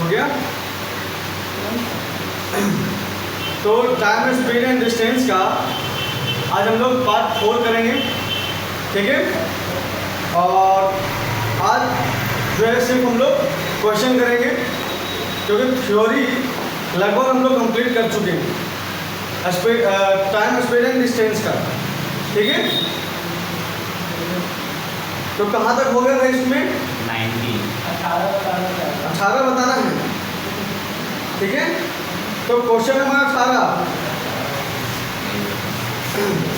हो गया। तो टाइम, स्पीड एंड डिस्टेंस का आज हम लोग पार्ट 4 करेंगे, ठीक है। और आज जो है सिर्फ हम लोग क्वेश्चन करेंगे, क्योंकि थ्योरी लगभग हम लोग कंप्लीट कर चुके हैं टाइम, स्पीड एंड डिस्टेंस का, ठीक है। तो कहाँ तक हो गया था इसमें? 18 बताना है, ठीक है। तो क्वेश्चन नंबर 18,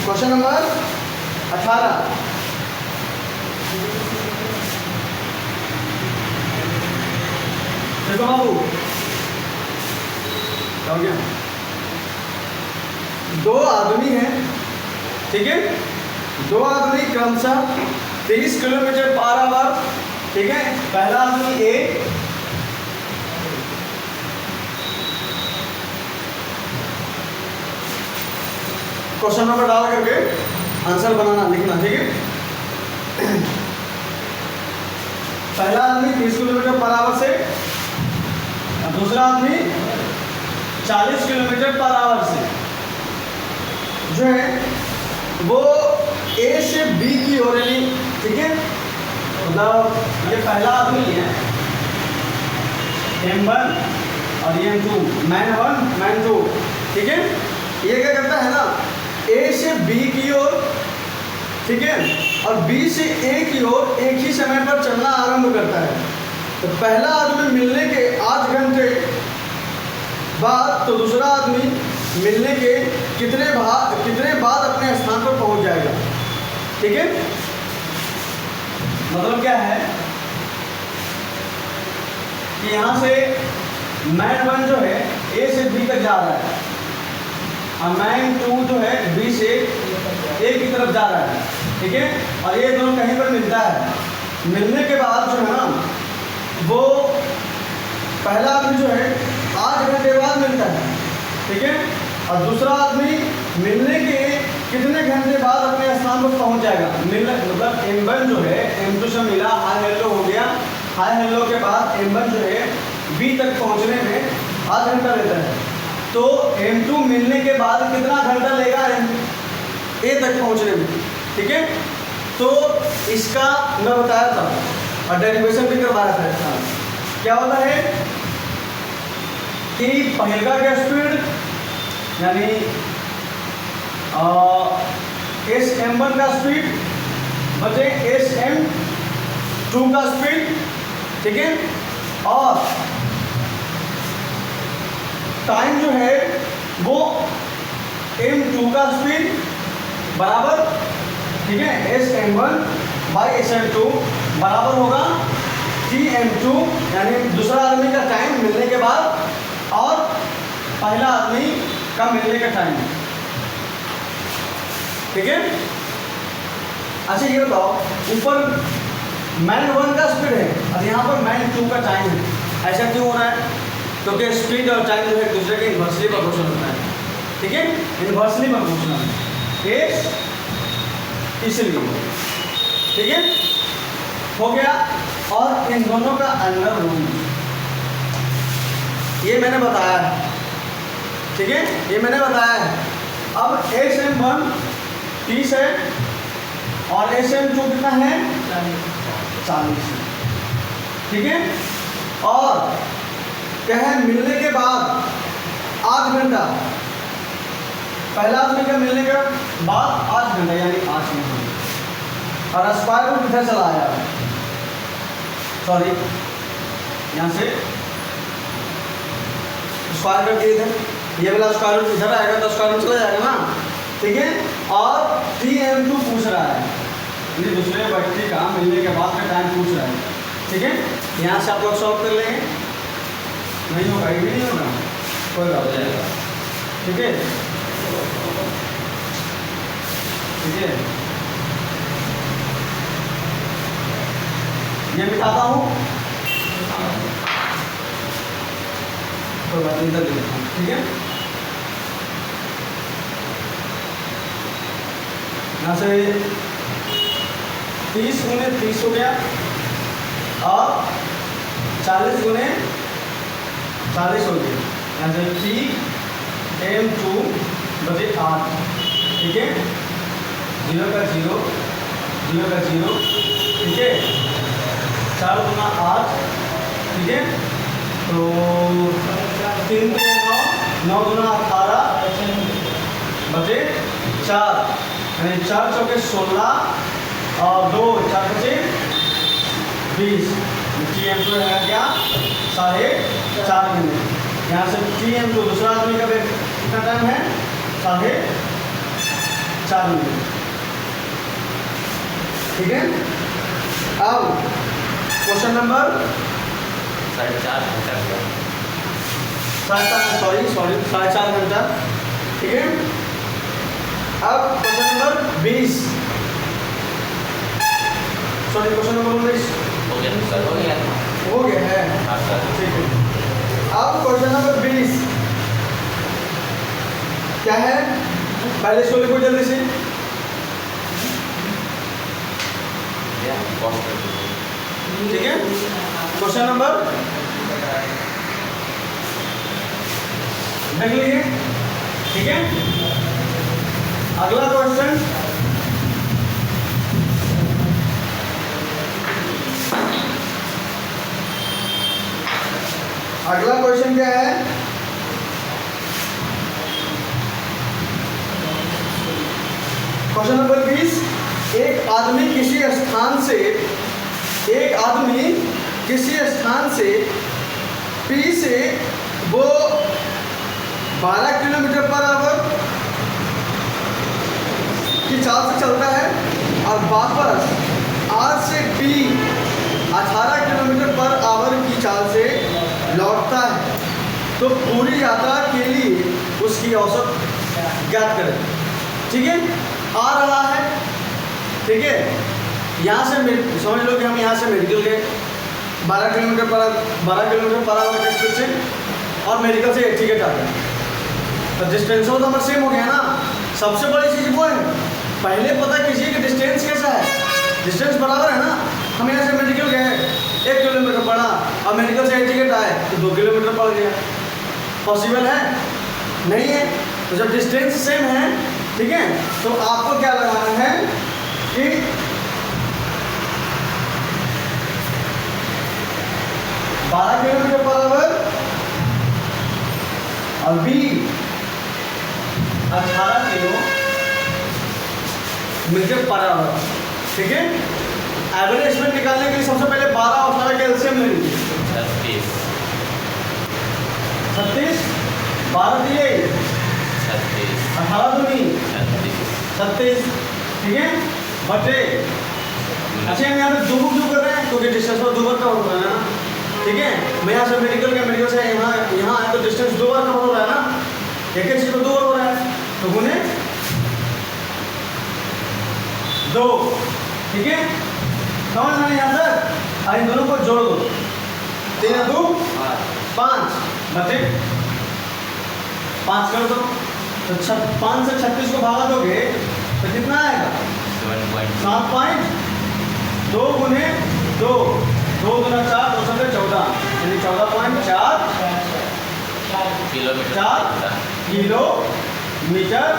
क्वेश्चन नंबर 18, देखो बाबू, क्या हो गया? 2 आदमी हैं, ठीक है। 2 आदमी क्रमशः 30 किलोमीटर पर आवर, ठीक है। पहला आदमी ए, क्वेश्चन नंबर डाल करके आंसर बनाना, लिखना, ठीक है। पहला आदमी 30 किलोमीटर पर आवर से, दूसरा आदमी 40 किलोमीटर पर आवर से जो है वो ए से बी की ओर, यानी, ठीक है। मतलब ये पहला आदमी है M1 और ये M2, मैन 1 मैन 2, ठीक है। ये क्या करता है ना, ए से बी की ओर, ठीक है, और बी से ए की ओर एक ही समय पर चलना आरंभ करता है। तो पहला आदमी मिलने के 8 घंटे बाद तो दूसरा आदमी मिलने के कितने बाद अपने स्थान पर पहुंच जाएगा, ठीक है। मतलब क्या है कि यहाँ से मैन 1 जो है ए से बी तक जा रहा है और मैन 2 जो है बी से ए की तरफ जा रहा है, ठीक है। और ये दोनों कहीं पर मिलता है। मिलने के बाद जो है ना, वो पहला आदमी जो है 8 घंटे बाद मिलता है, ठीक है। और दूसरा आदमी मिलने के कितने घंटे बाद अपने स्थान पर पहुंच जाएगा। मतलब M1 जो है M2 से मिला, हाय हेलो हो गया, हाय हेलो के बाद M1 जो है बी तक पहुंचने में 8 घंटा लेता है। तो M2 मिलने के बाद कितना घंटा लेगा ए तक पहुंचने में, ठीक है। तो इसका मैं बताया था और डेरिवेशन भी करवाया था इसका। क्या होता है कि पहला का स्पीड यानी SM1 का स्पीड बचे SM2 का स्पीड, ठीक है। और टाइम जो है वो M2 का स्पीड बराबर, ठीक है, SM1 बाई SM2 बराबर होगा TM2, यानी दूसरा आदमी का टाइम मिलने के बाद और पहला आदमी का मिलने का टाइम, ठीक है। अच्छा ये बताओ, ऊपर मैन 1 का स्पीड है और यहाँ पर मैन 2 का टाइम है। ऐसा क्यों हो रहा है? क्योंकि स्पीड और टाइम जो है एक दूसरे के इन्वर्सली प्रोपोर्शनल होता है, ठीक है, इन्वर्सली प्रोपोर्शनल है, इसलिए, ठीक है, हो गया। और इन दोनों का अंडर रूट ये मैंने बताया है, ठीक है, ये मैंने बताया है। अब SM1 30 है और SM2 कितना है? 40, ठीक है। और क्या है, मिलने के बाद 8 घंटा, पहला आदमी का मिलने के बाद 8 घंटा यानी 8 घंटे, और स्क्वायर रूट इधर चला आया, सॉरी यहाँ से स्क्वायर रूट इधर, ये वाला स्क्वायर रूट इधर आएगा तो स्क्वायर रूट चला जाएगा ना, ठीक है। और TM2 पूछ रहा है, ये दूसरे व्यक्ति का मिलने के बाद का टाइम पूछ रहा है, ठीक है। यहाँ से आप लोग सॉल्व कर लेंगे, नहीं होगा, ये भी नहीं होगा, कोई बात हो जाएगा, ठीक है, ठीक है। ये मिटाता हूँ, कोई बात नहीं, इधर लिखता हूँ, ठीक है। यहाँ से 30 गुने 30 हो गया और 40 गुने 40 हो गया। यहाँ से 3m2 बटे 8, ठीक है, 0 का 0, 0 का 0, ठीक है, 4 गुना 8, ठीक है, तो 3 के 9, 9 गुना 18 बटे 4, यानी 4 चौके 16 और 2 4 बचे 20। TM2 है क्या 4.5 मिनट। यहाँ से TM2 दूसरा आदमी का कितना टाइम है 4.5 मिनट, ठीक है। अब क्वेश्चन नंबर 4.5 घंटा, 4.5 घंटा, ठीक है। अब question number 20, sorry question number 19 हो गया सर, हो गया है, हाँ सर। ठीक है। अब क्वेश्चन नंबर 20 क्या है, पहले इसको लिखो जल्दी से। ठीक है, क्वेश्चन नंबर देख लीजिए, ठीक है। अगला क्वेश्चन क्या है, क्वेश्चन नंबर 20। एक आदमी किसी स्थान से P से वो 12 किलोमीटर पर आवर की चाल से चलता है और वापस R से P 18 किलोमीटर पर आवर की चाल से लौटता है, तो पूरी यात्रा के लिए उसकी औसत ज्ञात करें, ठीक है। आ रहा है, ठीक है, यहाँ से समझ लो कि हम यहाँ से मेडिकल गए 12 किलोमीटर पर आवर के स्पीड से, और मेडिकल से एक टिकट आ गया, तो डिस्टेंस तो हमारा सेम हो गया ना। सबसे बड़ी चीज़ वो है, पहले पता कीजिए कि डिस्टेंस कैसा है, डिस्टेंस बराबर है ना। हम यहाँ से मेडिकल गए 1 किलोमीटर पड़ा और मेडिकल से एक टिकट आए तो 2 किलोमीटर पड़ गया, पॉसिबल है नहीं है। तो जब डिस्टेंस सेम है, ठीक है, तो आपको क्या लगाना है कि 12 किलोमीटर पर आवर और B 18 किलोमीटर पर आवर, ठीक है। एवरेज स्पीड निकालने के लिए सबसे पहले 12 और 18 का एलसीएम ले लीजिए। 36, 12 दिए 18 दूनी 36, ठीक है, बटे। अच्छा हम यहाँ पे दो कर रहे हैं क्योंकि डिस्टेंस पर 2 बार कवर हो रहा है ना, ठीक है। मैं यहाँ से मेडिकल से यहाँ आए तो डिस्टेंस 2 बार कवर हो रहा है ना, एक चीज़ पर 2 बार हो रहा है, तो गुने 2, ठीक है। समझ में नहीं आता, इन दोनों को जोड़ दो, 3 और 2 5 बटे 5 कर दो, तो 5 से 36 को भागा दोगे तो कितना आएगा 7.2 गुने 2, 2 गुना 4 2 से 14, यानी 14.4 किलोमीटर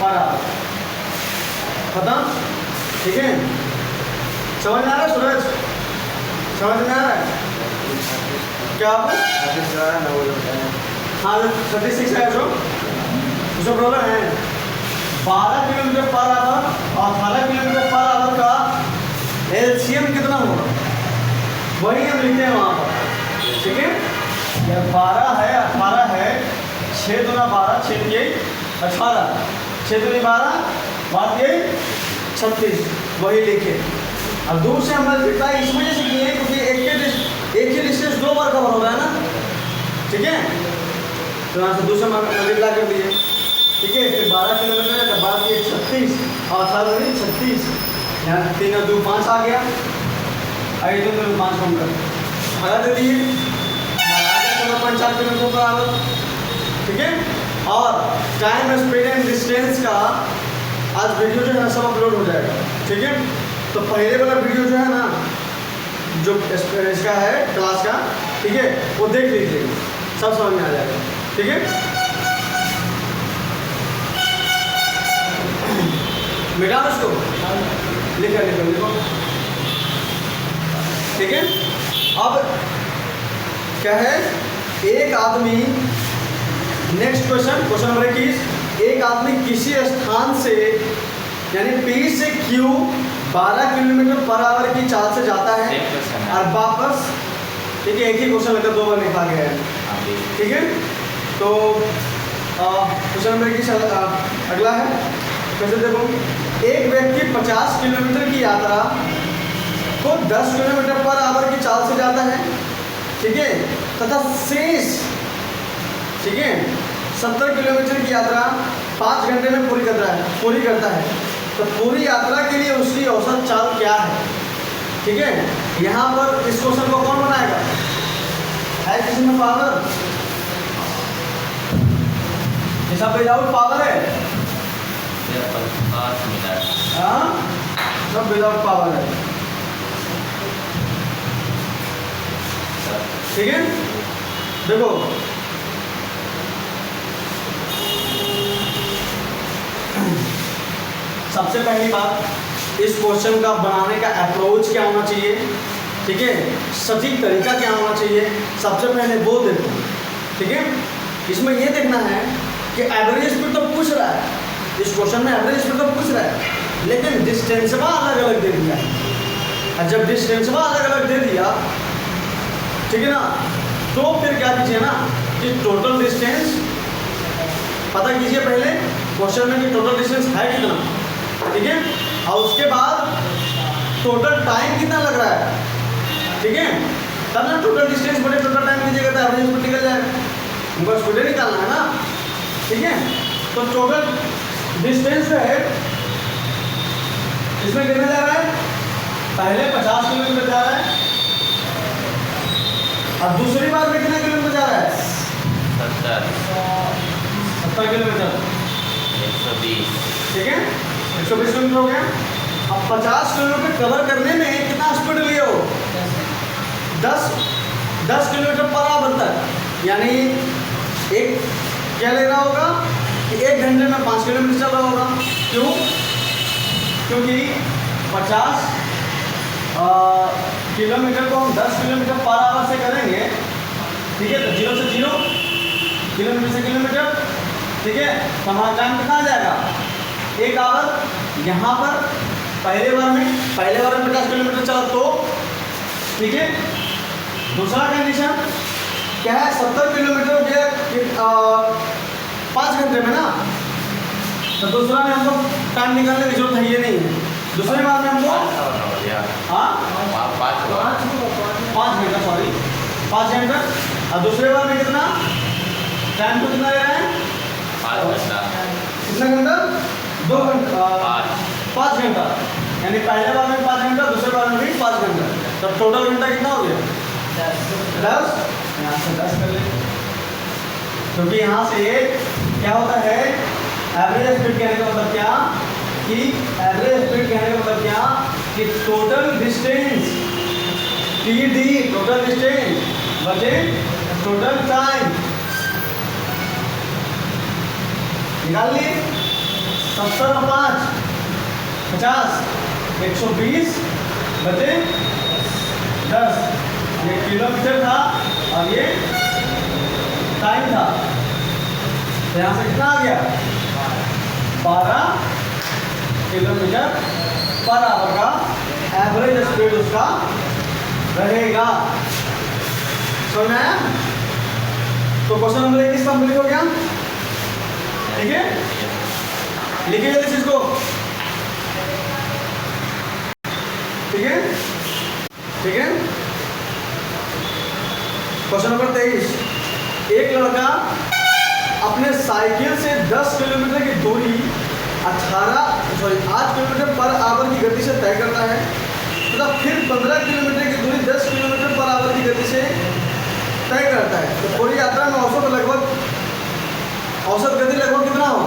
पर आवर, खत्म, ठीक है। समझ में आ रहा है सूरज, समझ में आ रहा है क्या आपको? हाँ 36 है जो उसमें प्रॉब्लम है। 12 किलोमीटर पर आवर और 18 किलोमीटर पर आवर का एलसीएम कितना होगा वही हम लिखते हैं वहाँ पर, ठीक है। यह 12 है 18 है, 6 दूना 12 6 दिए 18, 6 दूनी 12 बात ये 36, वही लिखे। अब 2 से हम मल्टीप्लाई इस वजह से किए क्योंकि एक ही डिस्टेंस 2 बार कवर हो रहा है ना, ठीक है। तो यहाँ से 2 से मल्टीप्लाई कर दिए, ठीक है। फिर 12 किलोमीटर है, 12 की 36 और 18 36, यहाँ 3 और 2 5 आ गया, आई 2 में 5 कम कर भगा दे दिए, 4 किलोमीटर पर आवर, ठीक है। और टाइम स्पीड एंड डिस्टेंस का आज वीडियो जो है ना सब अपलोड हो जाएगा, ठीक है। तो पहले वाला वीडियो जो है ना जो इसका है क्लास का, ठीक है, वो देख लीजिएगा। सब समझ में आ जाएगा। ठीक है, मिटा उसको, लिखो लिखो लिखो। ठीक है, अब क्या है, एक आदमी, नेक्स्ट क्वेश्चन, क्वेश्चन नंबर 21, एक आदमी किसी स्थान से यानी P से Q 12 किलोमीटर पर आवर की चाल से जाता है और वापस, ठीक है, एक ही क्वेश्चन लेकर 2 बार लिखा गया है। ठीक है, तो क्वेश्चन नंबर 21 अगला है, कैसे देखो, एक व्यक्ति 50 किलोमीटर की यात्रा को 10 किलोमीटर पर आवर की चाल से जाता है, ठीक है, तथा शेष, ठीक है, 70 किलोमीटर की यात्रा 5 घंटे में पूरी करता है, तो पूरी यात्रा के लिए उसकी औसत चाल क्या है? ठीक है, यहाँ पर इस क्वेश्चन को कौन बनाएगा? है किसी में पावर? सब विदाउट पावर है, हाँ, सब विदाउट पावर है। ठीक है, देखो सबसे पहली बात, इस क्वेश्चन का बनाने का अप्रोच क्या होना चाहिए, ठीक है, सटीक तरीका क्या होना चाहिए, सबसे पहले वो देखो। ठीक है, इसमें ये देखना है कि एवरेज स्पीड तो पूछ रहा है, इस क्वेश्चन में एवरेज स्पीड तो पूछ रहा है, लेकिन डिस्टेंसवा अलग अलग दे दिया है। और जब डिस्टेंसवा अलग अलग दे दिया, ठीक है ना, तो फिर क्या कीजिए ना कि टोटल डिस्टेंस पता कीजिए पहले क्वेश्चन में कि टोटल डिस्टेंस है कितना, ठीक है, और उसके बाद टोटल टाइम कितना लग रहा है, ठीक है, तब ना टोटल डिस्टेंस बड़े टोटल टाइम कीजिएगा तो एवरेज स्पीड निकल जाएगा, उनको स्पीड निकालना है ना। ठीक है, तो टोटल डिस्टेंस जो है इसमें कितना जा रहा है, पहले 50 किलोमीटर जा रहा है, और दूसरी बार में कितना किलोमीटर जा रहा है, 70 किलोमीटर, 120, ठीक है, 120 किलोमीटर हो गया। अब 50 किलोमीटर कवर करने में कितना स्पीड लिए हो, 10 किलोमीटर पर आवर तक, यानी एक क्या ले रहा होगा कि 1 घंटे में 5 किलोमीटर चल रहा होगा। क्यों? क्योंकि 50 किलोमीटर को हम 10 किलोमीटर पर आवर से करेंगे, ठीक है, तो 0 से 0, किलोमीटर से किलोमीटर, ठीक है, तो हमारा टाइम कितना आ जाएगा, 1 आवर। यहाँ पर पहले बार में 50 किलोमीटर चला तो, ठीक है, दूसरा कंडीशन क्या है, 70 किलोमीटर हो गया 5 घंटे में ना, तो दूसरा में हमको टाइम निकालने की जरूरत है ये नहीं है, दूसरे बार में हमको हाँ 5 घंटा, सॉरी 5 घंटा, और दूसरे बार में कितना टाइम को कितना ले रहा है, 5 घंटा, कितना घंटा, 2 घंटा, 5 घंटा, यानी पहले बार में 5 घंटा, दूसरे बार में भी 5 घंटा, तब टोटल घंटा कितना हो गया, 10। यहाँ से 10 कर ले, क्योंकि यहाँ से क्या होता है, एवरेज स्पीड कहने का मतलब क्या, कि एवरेज स्पीड कहने का मतलब क्या, कि total distance, TD total distance बचे टोटल टाइम, निकाल लिए, 70 और 5 50, 120 बचे 10, ये किलोमीटर था और ये टाइम था, तो यहाँ से कितना आ गया, 12 किलोमीटर पर आवर का एवरेज स्पीड उसका रहेगा। समझ में आया? तो क्वेश्चन नंबर 21 कंप्लीट हो गया, ठीक है, लिखिए इस चीज को, ठीक है, ठीक है। क्वेश्चन नंबर 23, एक लड़का अपने साइकिल से 10 किलोमीटर की दूरी 8 किलोमीटर पर आवर की गति से तय करता है, तथा फिर 15 किलोमीटर की दूरी 10 किलोमीटर पर आवर की गति से तय करता है, तो पूरी यात्रा में औसत गति लगभग कितना हो।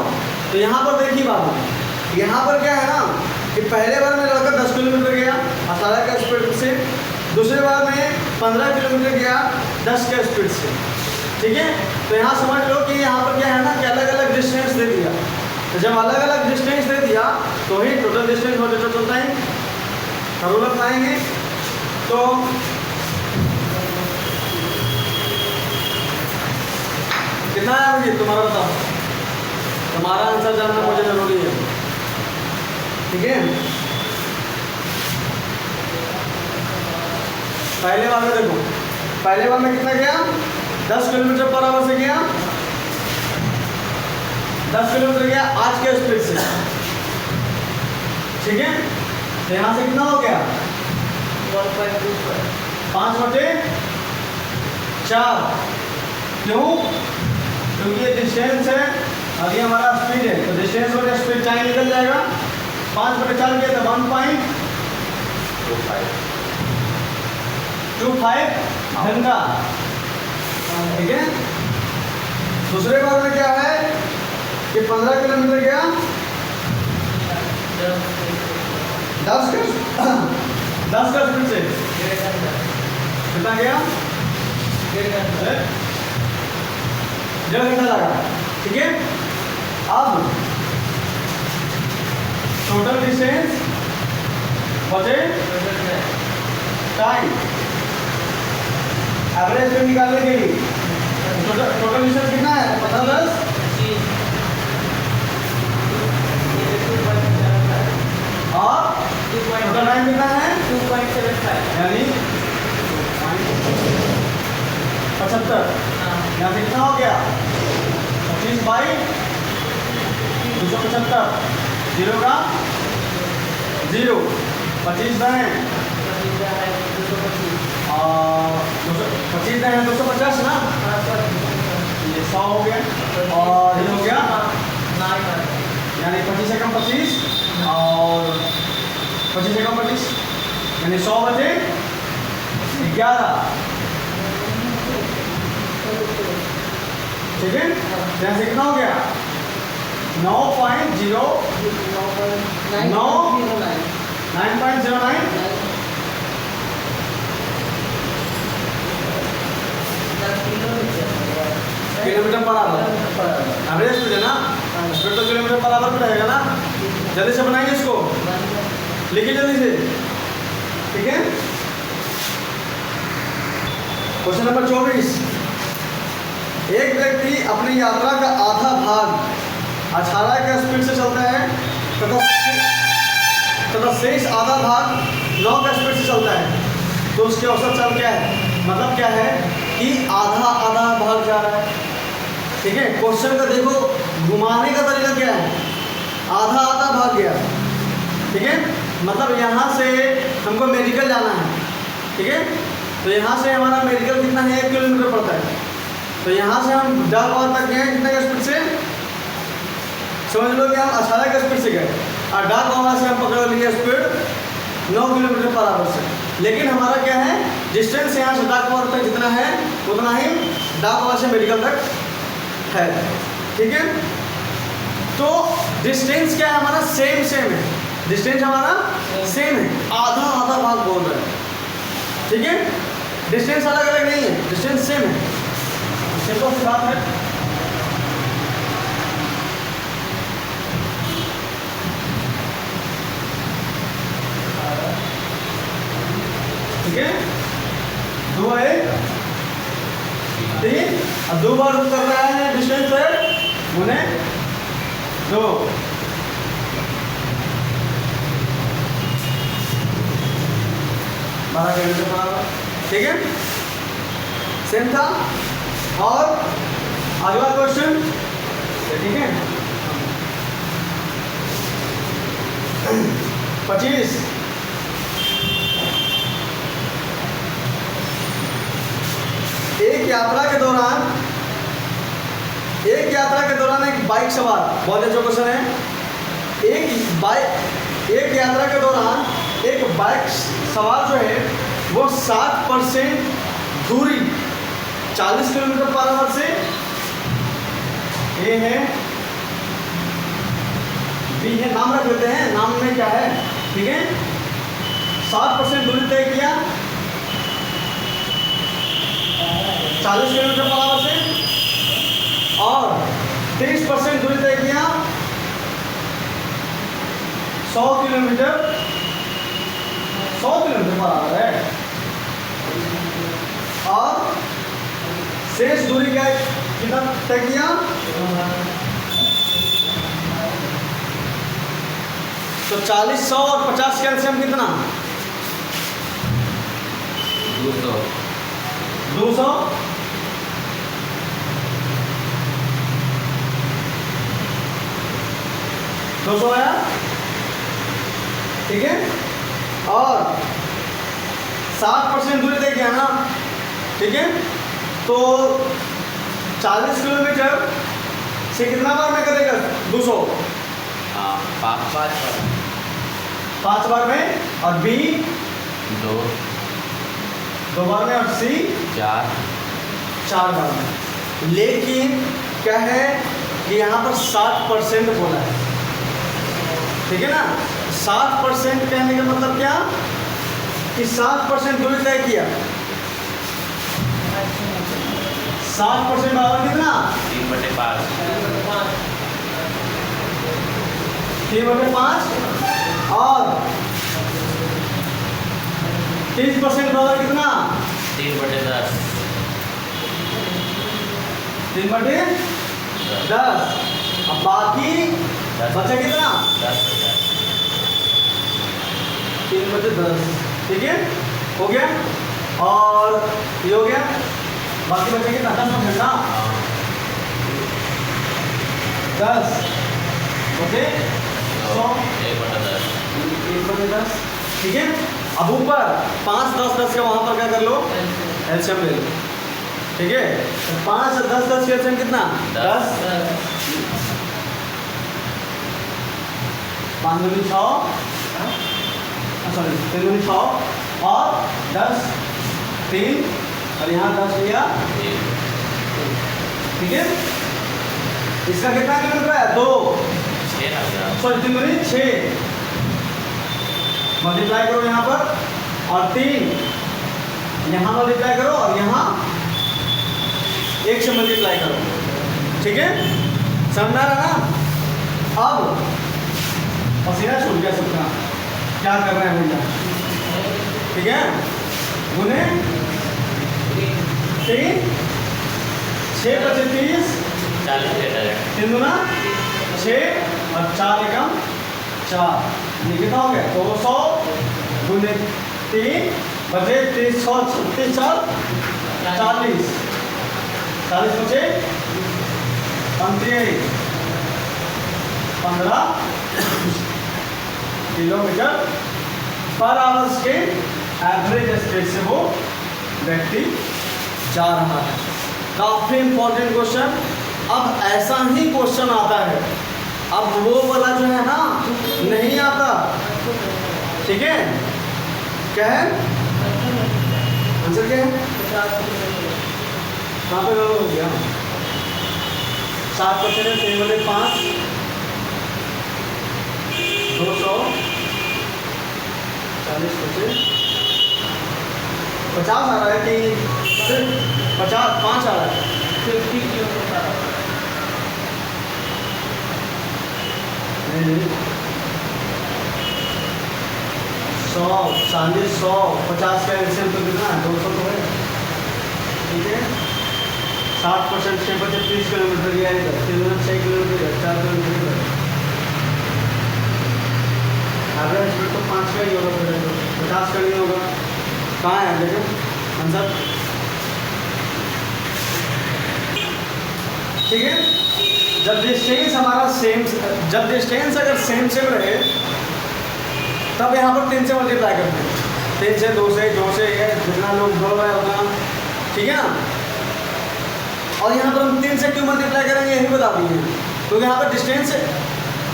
तो यहाँ पर देखिए बात, यहाँ पर क्या है ना कि पहले बार में लड़का 10 किलोमीटर गया 18 का स्पीड से, दूसरे बार में 15 किलोमीटर गया 10 के स्पीड से, ठीक है। तो यहाँ समझ लो कि यहाँ पर क्या है ना कि अलग अलग डिस्टेंस दे दिया। तो जब अलग अलग डिस्टेंस दे दिया तो ही टोटल डिस्टेंस हो टोटल टाइम रूल अपनाएंगे। तो कितना है मुझे तुम्हारा बताओ, तुम्हारा आंसर जानना मुझे जरूरी है, ठीक है। पहले बार में देखो, पहले बार में कितना गया 10 किलोमीटर पर आवर से गया, 10 किलोमीटर गया आज के स्पीड से, ठीक है। तो यहाँ से कितना हो गया 5/4। क्यों? क्योंकि ये डिस्टेंस है और ये हमारा स्पीड है, तो डिस्टेंस और स्पीड टाइम निकल जाएगा। 5/4 किया तो 1.25 घंटा, ठीक है। दूसरे बार में क्या है कि 15 किलोमीटर गया 10 का स्पीड से, कितना गया 1.5 घंटा लगा, ठीक है। अब टोटल डिस्टेंस बचे टाइम, एवरेज में निकालने के लिए टोटल डिस्टेंस कितना है 15 और टोटल टाइम कितना है 2.75 यानी 75। यहाँ से कितना हो गया 25/275, 0 का 0, 25 है और 25 है 250 ना, ये 100 हो गया और ये हो गया यानी 25 से कम 25 और 25 से कम 25 यानी 100/11, ठीक है। यहाँ से कितना हो गया 9.09 kilometre per hour average speed है ना, स्पीड तो किलोमीटर पर आवर पे रहेगा ना। जल्दी से बनाएंगे इसको, लिखिए जल्दी से, ठीक है। क्वेश्चन नंबर 24, एक व्यक्ति अपनी यात्रा का आधा भाग 18 के स्पीड से चलता है तथा शेष आधा भाग 9 का स्पीड से चलता है, तो उसके औसत चाल क्या है? मतलब क्या है कि आधा आधा भाग जा रहा है, ठीक है। क्वेश्चन का देखो घुमाने का तरीका क्या है, आधा आधा भाग गया, ठीक है। मतलब यहाँ से हमको मेडिकल जाना है, ठीक है। तो यहाँ से हमारा मेडिकल कितना है 1 किलोमीटर पड़ता है, तो यहाँ से हम डाकवार तक गए कितने का स्पीड से, समझ लो कि हम 18 के स्पीड से गए और डाकवार से हम पकड़ लिए स्पीड 9 किलोमीटर पर आवर से। लेकिन हमारा क्या है डिस्टेंस यहाँ से डाकवार तक जितना है उतना ही डाकवार से मेडिकल तक है, ठीक है। तो डिस्टेंस क्या है हमारा सेम है, डिस्टेंस हमारा सेम है, आधा आधा भाग बोल रहे हैं, ठीक है। डिस्टेंस अलग अलग नहीं है, डिस्टेंस सेम है, सिंपल सी बात है। ठीक है, 2 1 3 और 2 बार कर रहा है डिस्टेंस है उन्हें 2, ठीक है, सेम था। और अगला क्वेश्चन, ठीक है 25, एक यात्रा के दौरान एक बाइक सवार, बहुत अच्छा क्वेश्चन है। एक यात्रा के दौरान एक बाइक सवार जो है वो 60% दूरी 40 किलोमीटर पर आवर से, ये है बी है, नाम रख लेते हैं, नाम में क्या है, ठीक है। 60% दूरी तय किया 40 किलोमीटर पर आवर से और 30% दूरी तय किया 100 किलोमीटर बराबर है। और शेष दूरी क्या कितना तय किया? तो 40, 100 और 50 का एलसीएम कितना? 200 200 आया, ठीक है। और 60% दूरी तय किया ना, ठीक है। तो 40 किलोमीटर से कितना बार में करेगा? 200 हाँ 5 5 बार में, और बी 2 बार में, और सी 4 बार में। लेकिन क्या है कि यहाँ पर 60% बोला है, ठीक है ना। 60% कहने का मतलब क्या कि 60% दूरी तय किया। 60% बराबर कितना? 3/5 3/5 और 30% बराबर कितना? 3/10 3/10। अब बाकी बचा कितना? 3/10, ठीक है, हो गया। और ये हो गया, बाकी बचा कितना? 10% ना, 10 ओके, 1/10, ठीक है। अब ऊपर 5, 10, 10 का वहां पर क्या कर लो? एलसीएम ले लो, ठीक है। 5 और 10, 10 का एलसीएम कितना? 10। 5 दूनी 6, सॉरी 3 दूनी 6 और 10 3, और यहाँ 10 लिया, ठीक है। इसका कितना किलोमीटर है? 2, सॉरी 3 दूनी 6, मल्टीप्लाई करो यहाँ पर, और 3 यहाँ मल्टीप्लाई करो, और यहाँ 1 से मल्टीप्लाई करो, ठीक है। समझ आ रहा ना? अब पसीना छूट गया सबका, क्या कर रहे हैं भैया, ठीक है। गुने 3, 6 × 30, 40 लीटर 3 दूना 6 और 4 एकम 4, ये कितना हो गया? 200 गुने 3 बचे 30, 36, 40, 40 बचे 15 किलोमीटर पर आवर्स के एवरेज स्पीड से वो व्यक्ति जा रहा है। काफी इंपॉर्टेंट क्वेश्चन। अब ऐसा ही क्वेश्चन आता है, अब वो वाला जो है ना नहीं आता, ठीक है। क्या है आंसर? क्या है? कहाँ पे गलत हो गया? 7% है, 3/5 200 40 25 50 आ रहा है कि सिर्फ 50 5 आ रहा है? 50 किलोमीटर नहीं, 100 40 100 50 का एलसीएम तो कितना है? 200 तो है, ठीक है। 60% 6 30 किलोमीटर या 6 किलोमीटर 4 किलोमीटर, एवरेज स्पीड तो 5 का ही होगा, 50 का नहीं होगा। कहाँ है देखो आंसर, ठीक है। जब डिस्टेंस हमारा सेम, जब डिस्टेंस अगर सेम रहे तब यहाँ पर 3 से मल्टीप्लाई करते हैं, 3 से 2 से 2 से जितना लोग बोल रहे हैं उतना, ठीक है ना। और यहाँ पर हम 3 से क्यों मल्टीप्लाई करेंगे यही बता दीजिए, क्योंकि यहाँ पर डिस्टेंस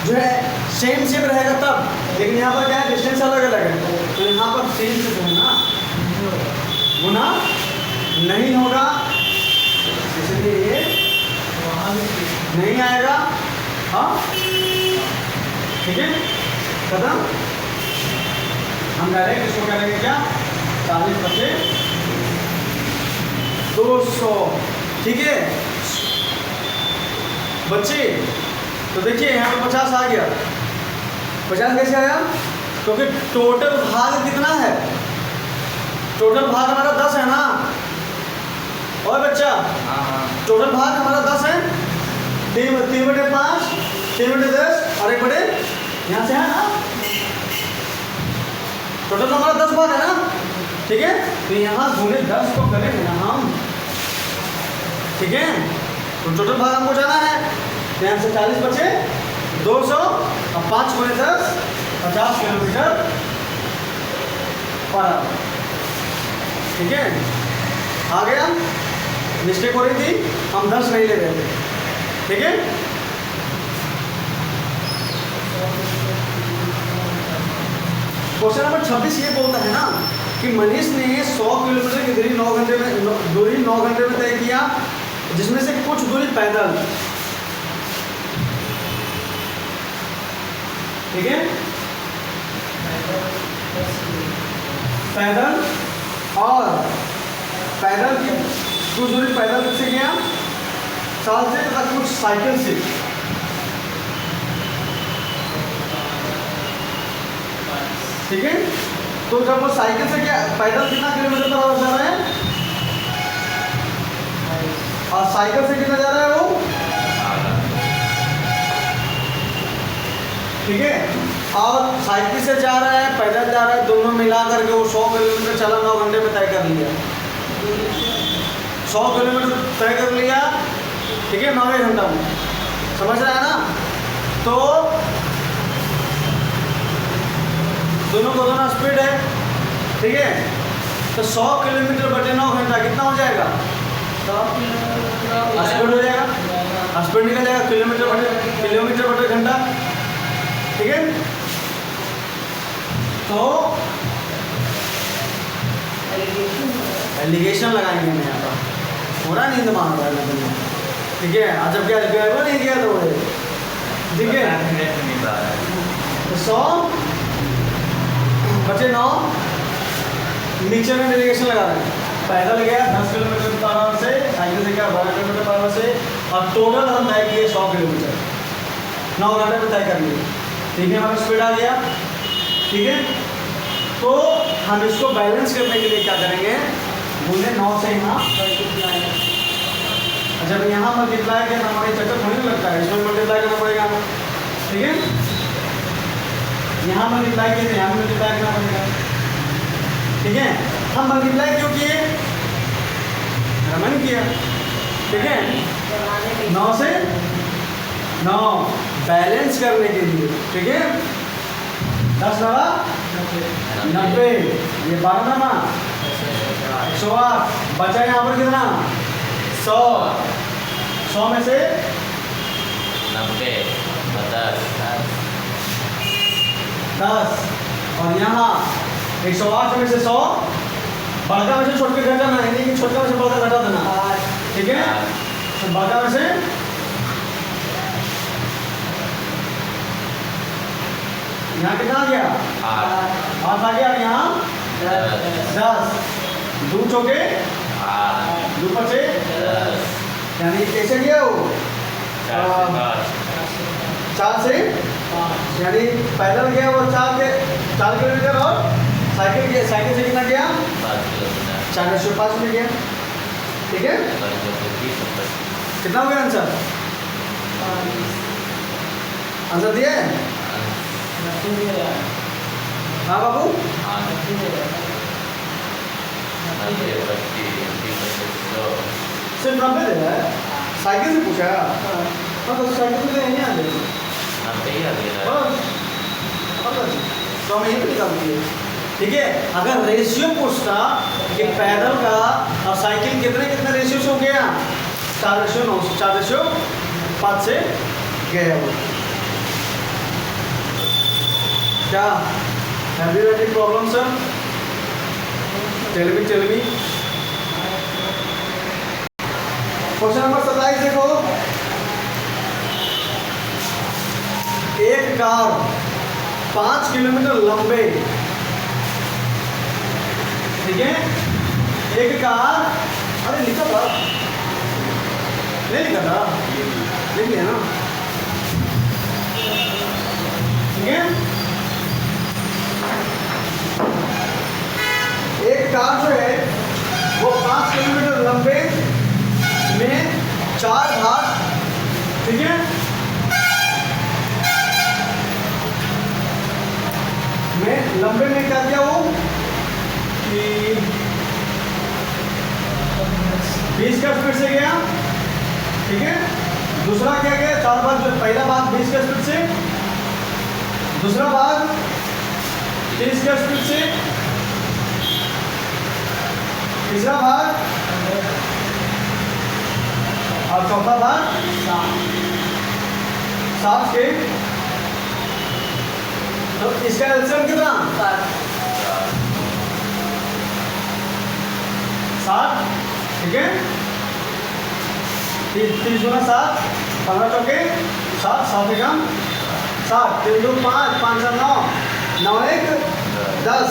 जो है सेम रहेगा तब, लेकिन यहाँ पर क्या है डिस्टेंस अलग अलग है, तो यहाँ पर सेम से जो है ना गुना नहीं होगा, इसलिए ये नहीं आएगा। हाँ ठीक है, खत्म। हम डायरेक्ट इसको करेंगे क्या, 40 बचे 200, ठीक है। बच्चे तो देखिए यहाँ पे 50 आ गया। 50 कैसे आया? क्योंकि टोटल भाग कितना है? टोटल भाग हमारा 10 है ना। और बच्चा टोटल भाग हमारा 10 है। 3/5, 3/10 और 1/, यहाँ से है ना। टोटल हमारा 10 भाग है ना, ठीक है। तो यहाँ गुणे 10 को करेंगे ना हम, ठीक है। तो टोटल भाग हमको जाना है। तो यहाँ से 40 बचे 200 और 5 × 10 50 किलोमीटर पर आवर, ठीक है। आ गया। मिस्टेक हो रही थी, हम 10 नहीं ले रहे थे, ठीक है। क्वेश्चन नंबर 26 ये बोलता है ना कि मनीष ने 100 किलोमीटर की दूरी 9 घंटे में तय किया, जिसमें से कुछ दूरी पैदल, ठीक है, पैदल, और पैदल की कुछ दूरी पैदल से गया साल से, तथा कुछ साइकिल से। ठीक है। तो जब वो साइकिल से क्या पैदल कितना किलोमीटर पर आवर जा रहा है, और साइकिल से कितना जा रहा है वो, ठीक है। और साइकिल से जा रहा है, पैदल जा रहा है, दोनों मिला करके वो 100 किलोमीटर चला 9 घंटे में तय कर लिया। 100 किलोमीटर तय कर लिया, ठीक है, 9 घंटा में। समझ रहा है ना। तो दोनों को दोनों स्पीड है, ठीक है। तो 100 किलोमीटर बटे 9 घंटा कितना हो जाएगा? स्पीड हो जाएगा, स्पीड निकल जाएगा किलोमीटर बटे घंटा, ठीक है। तो एलिगेशन लगाएंगे मैं यहाँ पर, पूरा नींद मार रहा है, ठीक है। आज जब क्या गया वो नहीं गया तो ठीक है। तो 100 बचे 9, नीचे में डेलीगेशन लगा रहे हैं। पैदल गया 10 किलोमीटर पर आवर से, साइकिल से गया 12 किलोमीटर पर आवर से, और टोटल हम तय किए 100 किलोमीटर 9 घंटे में तय कर लिए, ठीक है। हमारा स्पीड आ गया, ठीक है। तो हम इसको बैलेंस करने के लिए क्या करेंगे, गुणे 9 से यहाँ मल्टीप्लाई। जब यहाँ मल्टीप्लाई किया हमारे चक्कर थोड़ी ना लगता है, इसमें मल्टीप्लाई करना पड़ेगा, ठीक है। यहाँ मल्टीप्लाई किए थे, यहाँ मल्टीप्लाई करना पड़ेगा, ठीक है। हम मल्टीप्लाई क्यों किए, रमन किया, ठीक है। 9 से 9 बैलेंस करने के लिए, ठीक है। 10 9 90, ये 12 नामा 108, बचा यहाँ पर कितना 100, 100 में से 90 10, और यहाँ 108 में से 100, बड़का में से छोटे घटाना है, नहीं कि छोटा में से बड़का घटा देना, ठीक है। तो बड़का में से यहाँ कितना आ गया 8 आ गया, और यहाँ 10, 2 चौके 2 बचे, यानी कैसे गया वो 4 से, यानी पैदल गया वो 4 किलोमीटर, और साइकिल से कितना गया 4/5 में गया, ठीक है। कितना हो गया आंसर? आंसर दिया है? हाँ बाबू, सिर्फ 90 दे रहा है। साइकिल से पूछा, तो साइकिल से नहीं आ तो हम यहीं पर निकाल दिए, ठीक है। अगर रेशियो पूछता कि पैदल का और साइकिल कितने रेशियो से हो गया, 4/9, 4/5 से गया वो। क्या have you any problem sir? Tell me question number 27 देखो। एक कार 5 किलोमीटर लंबे, ठीक है। एक कार, अरे लिखा था नहीं लिखा था, लिख लिया ना, ठीक है। एक कार जो है वो 5 किलोमीटर लंबे में 4 भाग, ठीक है, में लंबे में क्या किया वो कि 20 का स्पीड से गया, ठीक है। दूसरा क्या गया 4 भाग, जो पहला भाग 20 का स्पीड से, दूसरा भाग 30 का स्पीड से, तीसरा भाग और चौथा भाग 60 के। तो इसका एलसीएम कितना 60, ठीक है। 30 गुना 7, 15 चौके 60, 7 एकम 60, 3 2 5, 5 4 9, 9 1 10,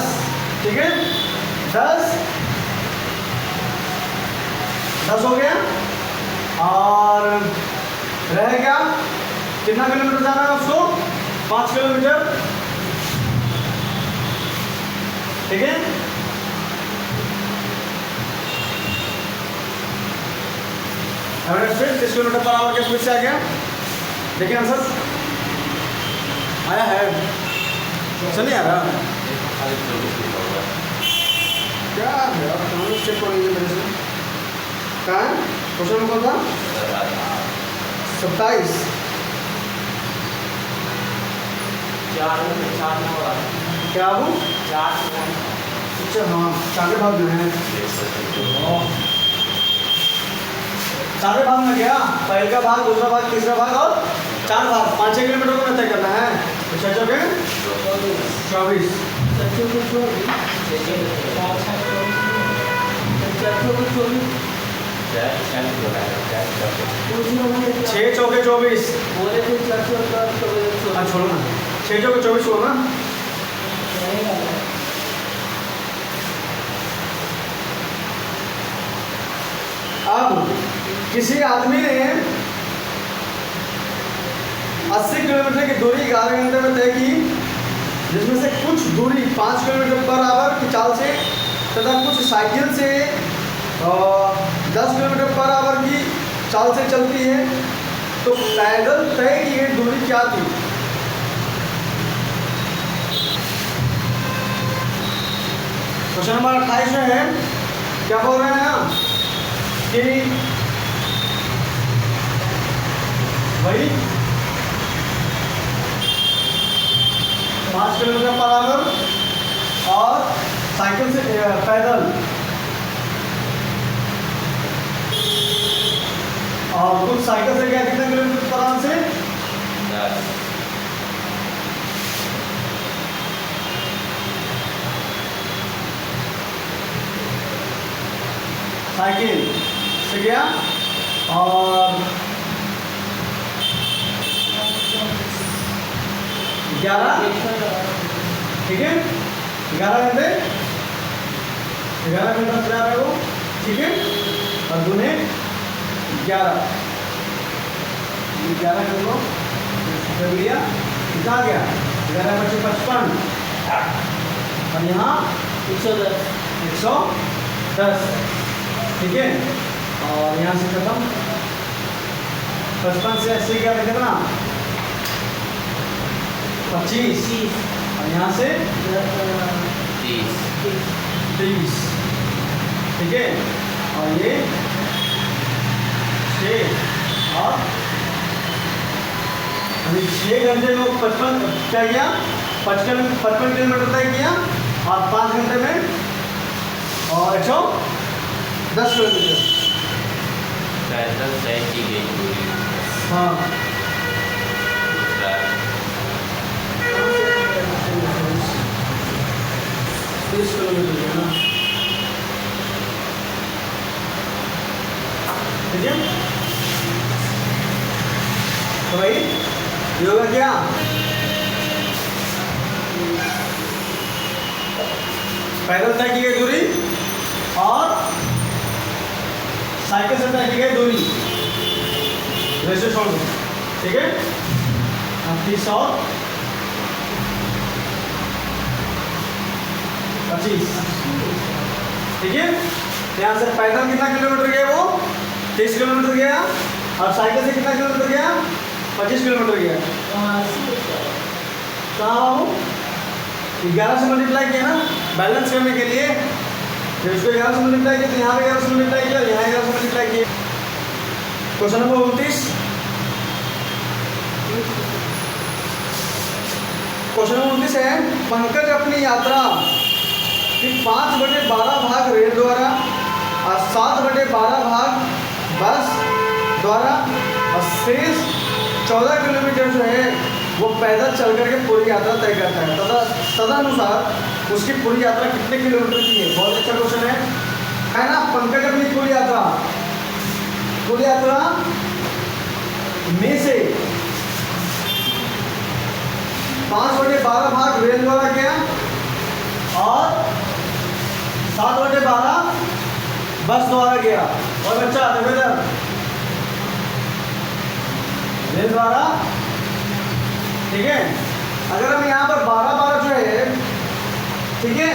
ठीक है। 10 हो गया। और रह गया कितना किलोमीटर जाना है उसको, 5 किलोमीटर, ठीक है। Average speed 30 kilometre per hour के स्पीड से आ गया। देखिए आंसर आया है, नहीं आ रहा क्या है यार, चेक करेंगे मेरे से। कहाँ है क्वेश्चन नंबर था 27, 4 क्या वो 4 अच्छा हाँ 4 भाग में है, 4 भाग में गया, पहला भाग, दूसरा भाग, तीसरा भाग और 4 भाग, 5-6 किलोमीटर को तय करना है। तो 6 चौके 24, 6 चौके 24, हाँ छोड़ो ना, 6 चौके 24 छोड़ो ना। अब किसी आदमी ने 80 किलोमीटर की दूरी 11 घंटे में तय की, जिसमें से कुछ दूरी 5 किलोमीटर पर आवर की चाल से तथा कुछ साइकिल से 10 किलोमीटर पर आवर की चाल से चलती है, तो पैदल तय की गई दूरी क्या थी। क्वेश्चन नंबर 28 में है, क्या बोल रहे हैं हम कि वही 5 किलोमीटर पर आवर और साइकिल से पैदल और कुछ साइकिल से क्या कितने किलोमीटर पर आवर से 10, साइकिल से गया और 11, ठीक है, 11 घंटे चला रहे हो, ठीक है। और दूने 11 कर लो, कर लिया, कितना आ गया 11 × 5 = 55 और यहाँ 110, ठीक है। और यहाँ से खत्म, 55 से 80 क्या कितना 25 और यहाँ से 30, ठीक है। और ये 6 और अभी 6 घंटे में 55 क्या किया, 55 किलोमीटर तय किया और 5 घंटे में और 110 किलोमीटर पैदल तय की गई दूरी। हाँ। दूसरा 30 किलोमीटर है ना, ठीक है। तो भाई ये होगा क्या, पैदल तय की गई दूरी और साइकिल से तय की गई दूरी, रेशियो छोड़ दो, ठीक है। 30 और 25, ठीक है। यहाँ से पैदल कितना किलोमीटर गया वो 30 किलोमीटर गया, और साइकिल से कितना किलोमीटर गया 25 किलोमीटर गया। कहाँ बाबू 11 से मल्टीप्लाई किया ना बैलेंस करने के लिए, जब इसको 11 से मल्टीप्लाई किया तो यहाँ पे 11 से मल्टीप्लाई किया, यहाँ 11 से मल्टीप्लाई किया। क्वेश्चन नंबर 29, क्वेश्चन नंबर 29 है, पंकज अपनी यात्रा कि 5/12 भाग रेल द्वारा और 7/12 भाग बस द्वारा और शेष 14 किलोमीटर जो है वो पैदल चल करके पूरी यात्रा तय करता है। तदनुसार उसकी पूरी यात्रा कितने किलोमीटर की है। बहुत अच्छा क्वेश्चन है ना। पंकज अपनी पूरी यात्रा में से 5/12 भाग रेल द्वारा किया और 7/12 बस द्वारा गया। और बच्चा देखो इधर, रेल द्वारा, ठीक है। अगर हम यहाँ पर 12 जो है, ठीक है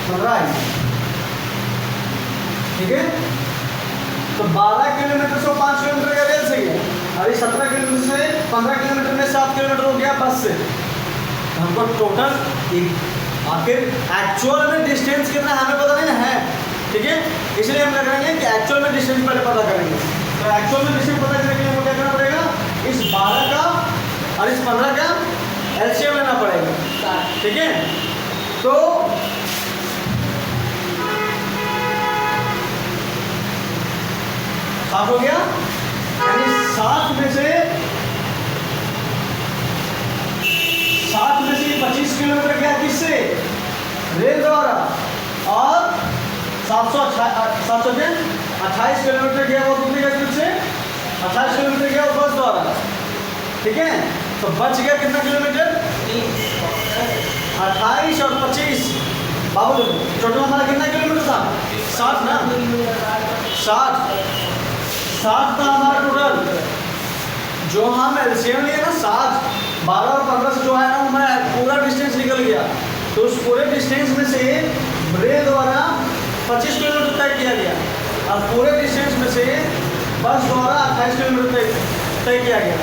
15 है, ठीक है। तो 12 किलोमीटर से 5 किलोमीटर का रेल से गया, अभी 17 किलोमीटर से 15 किलोमीटर में 7 किलोमीटर हो गया बस से। हमको टोटल आखिर एक्चुअल में डिस्टेंस कितना हमें पता नहीं है, ठीक है। इसलिए हम करेंगे कि एक्चुअल में डिस्टेंस पहले पता करेंगे। तो एक्चुअल में डिस्टेंस पता करने के लिए हमको क्या करना पड़ेगा, इस 12 का और इस 15 का एलसीएम लेना पड़ेगा, ठीक है। तो 7 हो गया, यानी 7 में से 25 किलोमीटर गया किससे, रेल द्वारा, और 728 किलोमीटर गया वो दूसरी गति से, 28 किलोमीटर गया वो बस द्वारा, ठीक है। तो बच गया कितना किलोमीटर 28 और 25। बाबू टोटल हमारा कितना किलोमीटर था 60 ना, 60 था हमारा टोटल। जो हम एलसीएम लिए ना 60, 12 और 15 से जो है ना हमारा पूरा डिस्टेंस निकल गया। तो उस पूरे डिस्टेंस में से रेल द्वारा 25 किलोमीटर तय किया गया और पूरे डिस्टेंस में से बस द्वारा 28 किलोमीटर तय किया गया।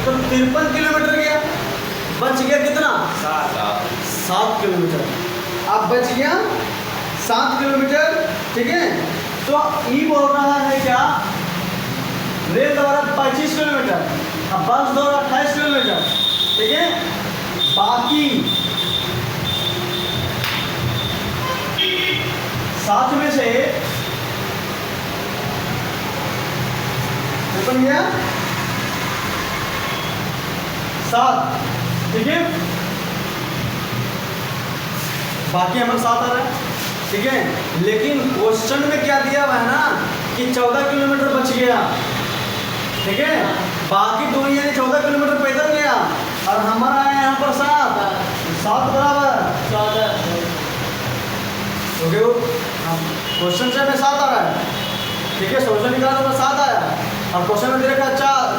तो 53 किलोमीटर गया, बच गया कितना 7 किलोमीटर। अब बच गया 7 किलोमीटर, ठीक है। तो ई बोल रहा है क्या, रेल द्वारा 25 किलोमीटर और बस द्वारा 28 किलोमीटर, ठीक है। बाकी 7 में से बन गया 7, ठीक है। बाकी हमारा 7 आ रहा है, ठीक है। लेकिन क्वेश्चन में क्या दिया हुआ है ना कि 14 किलोमीटर बच गया, ठीक है। बाकी दुनिया ने 14 किलोमीटर पैदल गया और हमारा है यहाँ पर 7 बराबर 14, क्योंकि क्वेश्चन से हमें 7 आ रहा है, ठीक है। सोल्यूशन निकाला तो 7 आया और क्वेश्चन में देखा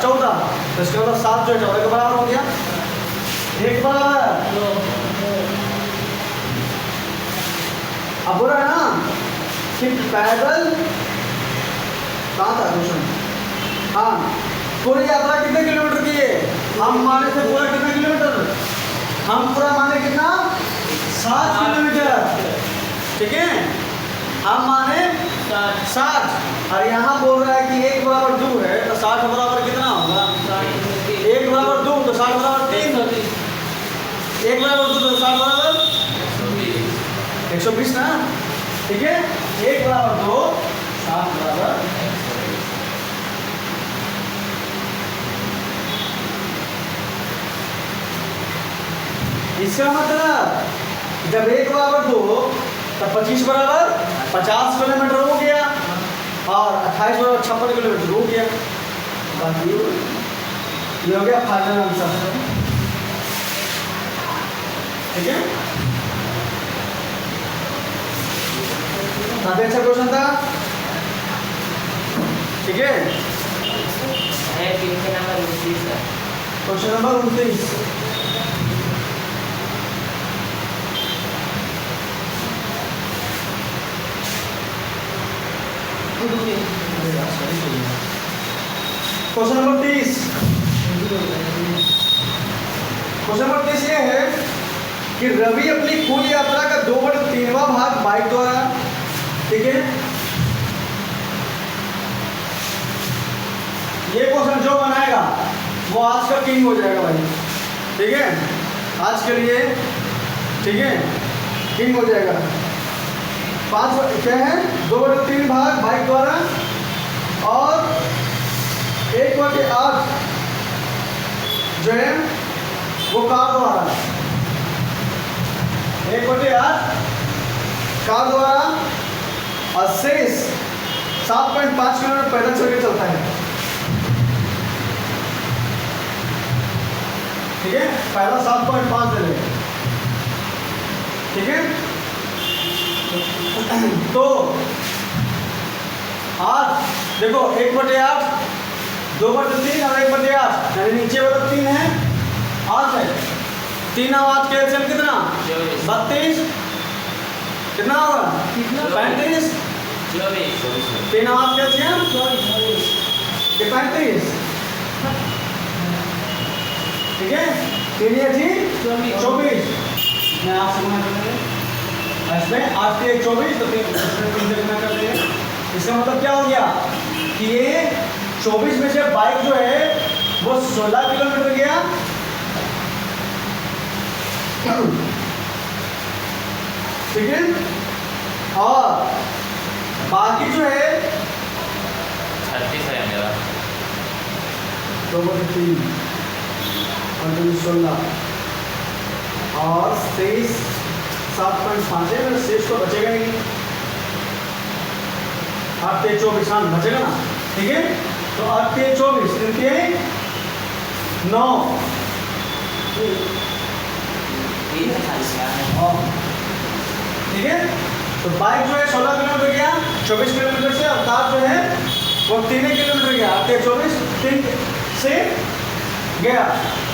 14, तो इसके मतलब 7 जो है 14 के बराबर हो गया, 1 बराबर। अब बोल रहा है ना कि पैदल कहाँ था क्वेश्चन, हाँ पूरी यात्रा कितने किलोमीटर की है, हम माने थे पूरा कितना किलोमीटर, हम पूरा माने कितना 7 किलोमीटर, ठीक है। हम माने 60 और यहाँ बोल रहा है कि 1 बराबर 2 है, तो 60 बराबर कितना होगा 1 बराबर 2, तो 60 बराबर 3, 1 बराबर 2 तो 60 बराबर 120 ना, ठीक है। 1 बराबर 2, 60 बराबर 120। इसका मतलब जब 1 बराबर 2 तब 25 बराबर 50 किलोमीटर हो गया और 28 बराबर 56 किलोमीटर हो गया। बाकी ये हो गया फाइनल आंसर, ठीक है। काफी अच्छा क्वेश्चन था, ठीक है। है क्वेश्चन नंबर 29 है। Question number 29। Question number 30। Question number 30 ये है कि रवि अपनी कुल यात्रा का 2/3वां भाग बाइक द्वारा, ठीक है। ये क्वेश्चन जो बनाएगा वो आज का किंग हो जाएगा भाई, ठीक है। आज के लिए, ठीक है, किंग हो जाएगा। 5 क्या है, 2/3 भाग बाइक द्वारा और 1/8 जो है वो कार द्वारा, 1/8 कार द्वारा और शेष 7.5 किलोमीटर पैदल चल के चलता है, ठीक है। पहला 7.5 दे लेंगे, ठीक है। तो 8 देखो, 1/8 2/3 और 1/8 यानी नीचे वाला 3 है, 8 है। 3 और 8 के एलसीएम कितना, 32। कितना होगा, 35। 3 और 8 के एलसीएम 35, ठीक है। 3 या 24। मैं आपसे गुना कर देंगे इसमें 8 के 24, तो 3 से गुना कर देंगे। इसका मतलब क्या हो गया कि ये 24 में से बाइक जो है वो 16 किलोमीटर गया, ठीक है। और बाकी जो है 36 है मेरा। 2/3 और 16 और शेष 7.5 है, मेरा शेष तो बचेगा ही, 8 के 24 हाँ बचेगा ना, ठीक है। तो 8 के 24 3 के 9, ठीक है। तो बाइक जो है 16 किलोमीटर गया 24 किलोमीटर से, और कार जो है वो 3 किलोमीटर गया, 8 के 24 3 से गया,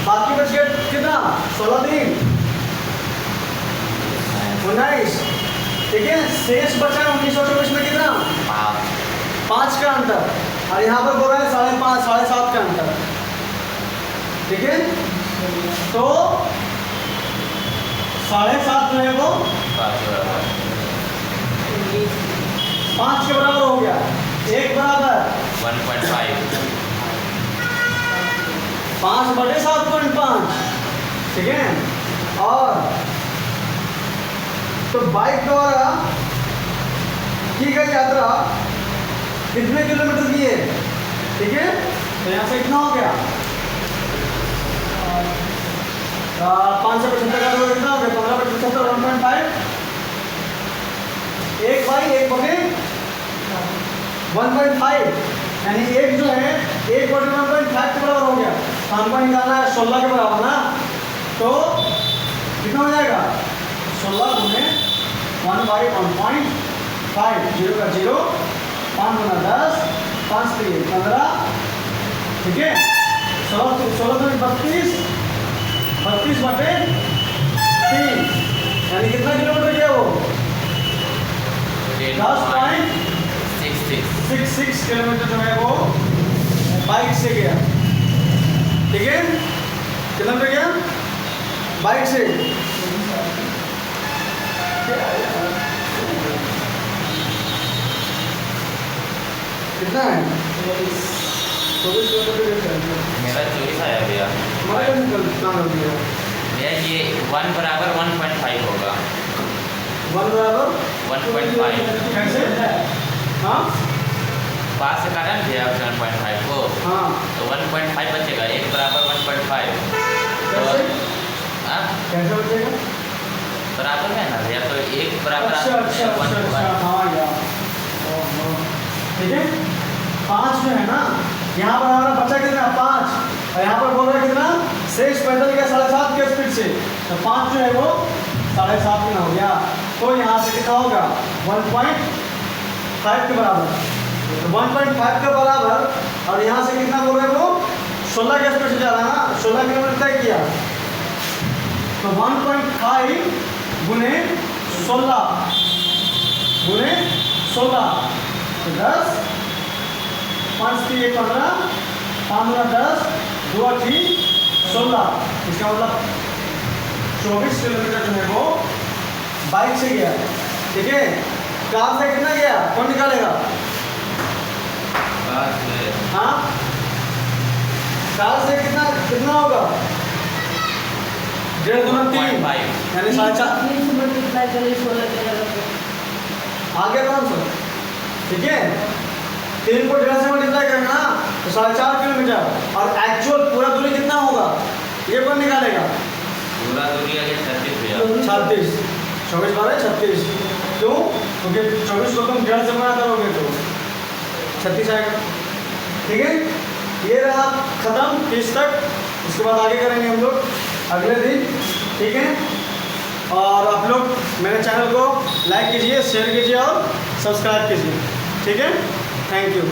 बाकी बच गया कितना, 16 3 19, ठीक है। शेष बचा 1924 में कितना, 5 का अंतर, और यहाँ पर बोल रहा है 5.5 7.5 का अंतर, ठीक है। तो 7.5 जो है वो 5 के बराबर हो गया, 1 बराबर 1.5 5/7.5, ठीक है। और तो बाइक द्वारा की गई यात्रा कितने किलोमीटर की है, ठीक है। तो यहाँ से कितना हो गया, 5 से 75 का तो कितना हो गया, 15/75 1.5, 1/1.5 यानी एक जो है 1/1.5 के बराबर हो गया। हमको निकालना है 16 के बराबर ना, तो कितना हो जाएगा, 16 गुने 1/1.5, 0 का 0, 5 गुना 10, 5 3 15, ठीक है। 16 में 32 32/3 यानी कितना किलोमीटर गया वो, 10.66 किलोमीटर जो है वो बाइक से गया, ठीक है। कितना पे गया बाइक से, कितना है, 24 किलोमीटर। मेरा 24 आया भैया। हमारे कितना कर दिया भैया ये 1 बराबर 1.5 होगा। 1 बराबर 1.5 कैसे, हाँ 5 से काटा ना भैया 1.5 को, हाँ तो 1.5 बचेगा, 1 बराबर 1.5। तो कैसे हाँ कैसे बचेगा, बराबर है ना भैया, तो 1 बराबर अच्छा अच्छा अच्छा अच्छा हाँ यार, ठीक है। 5 जो है ना, यहाँ पर हमारा बचा कितना 5, और यहाँ पर बोल रहा है कितना, शेष पैदल गया 7.5 के स्पीड से, तो 5 जो है वो 7.5 में हो गया, तो यहाँ से कितना होगा 1.5 के बराबर, तो 1.5 के बराबर, और यहाँ से कितना बोल रहे हैं वो 16 के स्पीड से जा रहा है ना, 16 किलोमीटर तय किया। तो 1.5 गुने 16 गुने 16 तो 10, 5 की 15, 5 10, 2 8 16। इसका मतलब 24 किलोमीटर जो है वो बाइक से गया। ठीक है, कार से कितना गया कौन निकालेगा? हाँ, कार से कितना कितना होगा? 1.5 गुना 3 यानी 4.5 आगे कौन सा? ठीक है, 3 को 1.5 से मल्टीप्लाई करना ना तो 4.5 किलोमीटर, और एक्चुअल पूरा दूरी कितना होगा ये कौन निकालेगा? पूरा दूरी आगे 36 36, 24 12 36। क्यों? क्योंकि 24 को तुम 1.5 से गुणा करोगे तो 36 आएगा। ठीक है, ये रहा खत्म 30 तक। इसके बाद आगे करेंगे हम लोग अगले दिन। ठीक है, और आप लोग मेरे चैनल को लाइक कीजिए, शेयर कीजिए और सब्सक्राइब कीजिए। ठीक है, थैंक यू।